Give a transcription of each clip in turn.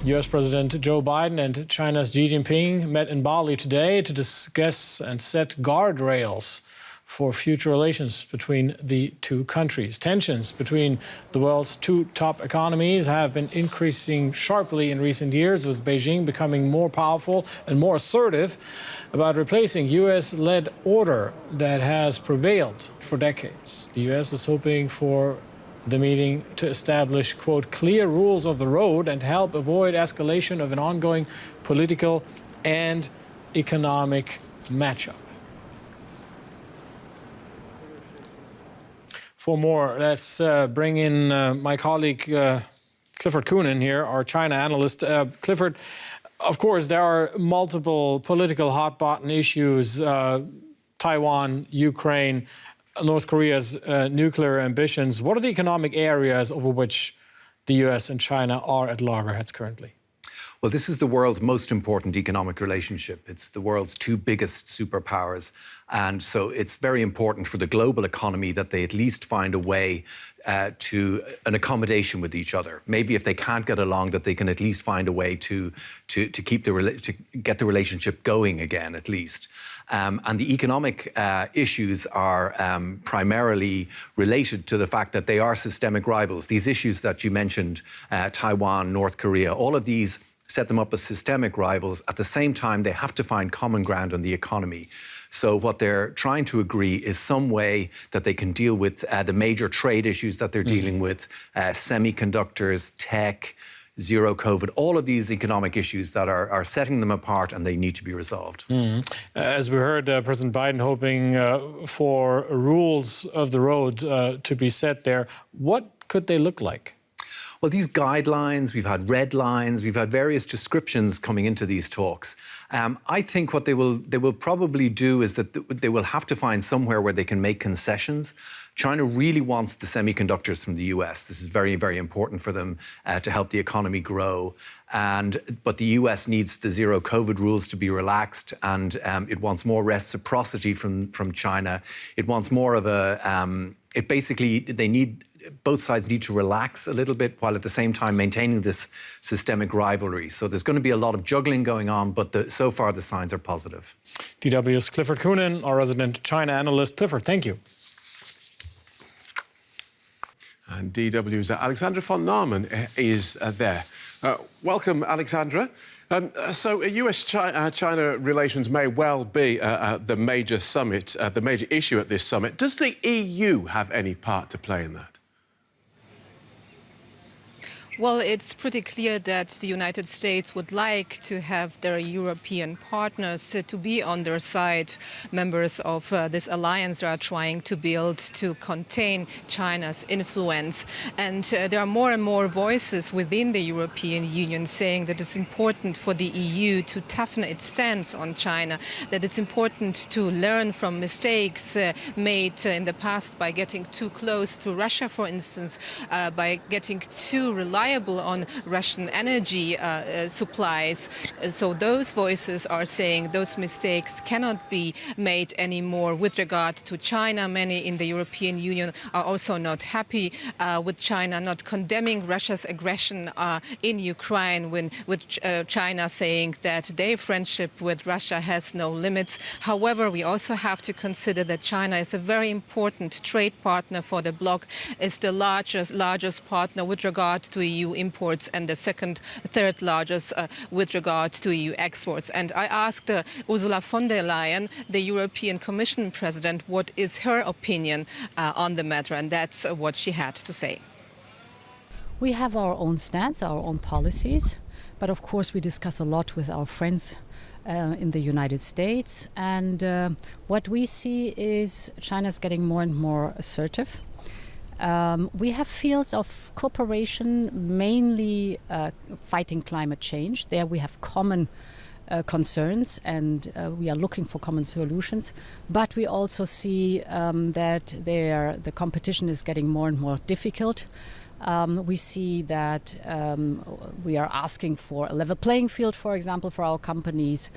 U.S. President Joe Biden and China's Xi Jinping met in Bali today to discuss and set guardrails for future relations between the two countries. Tensions between the world's two top economies have been increasing sharply in recent years, with Beijing becoming more powerful and more assertive about replacing U.S.-led order that has prevailed for decades. The U.S. is hoping for the meeting to establish, quote, clear rules of the road and help avoid escalation of an ongoing political and economic matchup. For more, let's bring in my colleague Clifford Coonan here, our China analyst. Clifford, of course, there are multiple political hot-button issues, Taiwan, Ukraine, North Korea's nuclear ambitions. What are the economic areas over which the US and China are at loggerheads currently? Well, this is the world's most important economic relationship. It's the world's two biggest superpowers. And so it's very important for the global economy that they at least find a way to an accommodation with each other. Maybe if they can't get along, that they can at least find a way to keep to get the relationship going again, at least. And the economic issues are primarily related to the fact that they are systemic rivals. These issues that you mentioned, Taiwan, North Korea, all of these set them up as systemic rivals. At the same time, they have to find common ground on the economy. So what they're trying to agree is some way that they can deal with the major trade issues that they're dealing with, semiconductors, tech, zero COVID, all of these economic issues that are setting them apart, and they need to be resolved. As we heard, President Biden hoping for rules of the road to be set there. What could they look like? Well, these guidelines, we've had red lines, we've had various descriptions coming into these talks. I think what they will probably do is that they will have to find somewhere where they can make concessions. China really wants the semiconductors from the US. This is very, very important for them to help the economy grow. But the US needs the zero COVID rules to be relaxed, and it wants more reciprocity from China. It wants more of a, both sides need to relax a little bit while at the same time maintaining this systemic rivalry. So there's going to be a lot of juggling going on, but so far the signs are positive. DW's Clifford Coonan, our resident China analyst. Clifford, thank you. And DW's Alexandra von Namen is there. Welcome, Alexandra. So US-China relations may well be the major summit, the major issue at this summit. Does the EU have any part to play in that? Well, it's pretty clear that the United States would like to have their European partners to be on their side, members of this alliance they are trying to build to contain China's influence. And there are more and more voices within the European Union saying that it's important for the EU to toughen its stance on China, that it's important to learn from mistakes made in the past by getting too close to Russia, for instance, by getting too reliable on Russian energy supplies. So those voices are saying those mistakes cannot be made anymore with regard to China. Many in the European Union are also not happy with China not condemning Russia's aggression in Ukraine, with China saying that their friendship with Russia has no limits. However, we also have to consider that China is a very important trade partner for the bloc, is the largest partner with regard to EU imports and the third largest with regard to EU exports. And I asked Ursula von der Leyen, the European Commission President, what is her opinion on the matter, and that's what she had to say. We have our own stance, our own policies, but of course we discuss a lot with our friends in the United States, and what we see is China's getting more and more assertive. We have fields of cooperation, mainly fighting climate change. There we have common concerns, and we are looking for common solutions. But we also see that the competition is getting more and more difficult. We see that we are asking for a level playing field, for example, for our companies,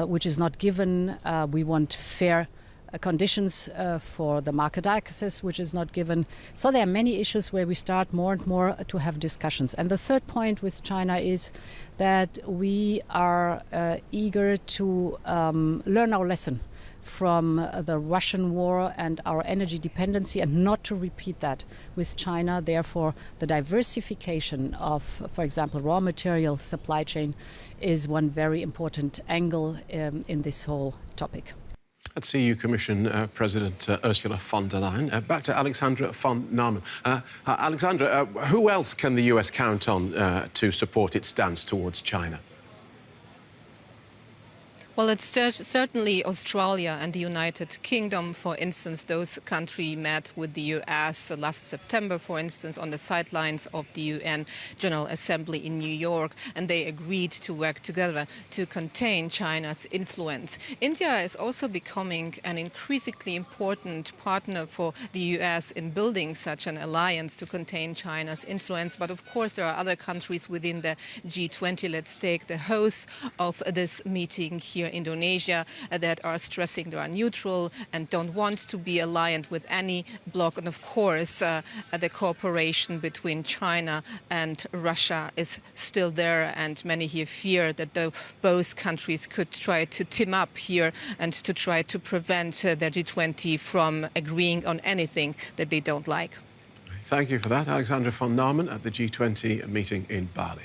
which is not given. We want fair conditions for the market access, which is not given. So there are many issues where we start more and more to have discussions. And the third point with China is that we are eager to learn our lesson from the Russian war and our energy dependency, and not to repeat that with China. Therefore, the diversification of, for example, raw material supply chain is one very important angle in this whole topic. Let's see you, Commission President Ursula von der Leyen. Back to Alexandra von Namen. Alexandra, who else can the US count on to support its stance towards China? Well, it's certainly Australia and the United Kingdom, for instance. Those countries met with the US last September, for instance, on the sidelines of the UN General Assembly in New York, and they agreed to work together to contain China's influence. India is also becoming an increasingly important partner for the US in building such an alliance to contain China's influence. But of course, there are other countries within the G20. Let's take the host of this meeting here, Indonesia, that are stressing they are neutral and don't want to be aligned with any bloc. And of course, the cooperation between China and Russia is still there, and many here fear that both countries could try to team up here and to try to prevent the G20 from agreeing on anything that they don't like. Thank you for that, Alexandra von Namen, at the G20 meeting in Bali.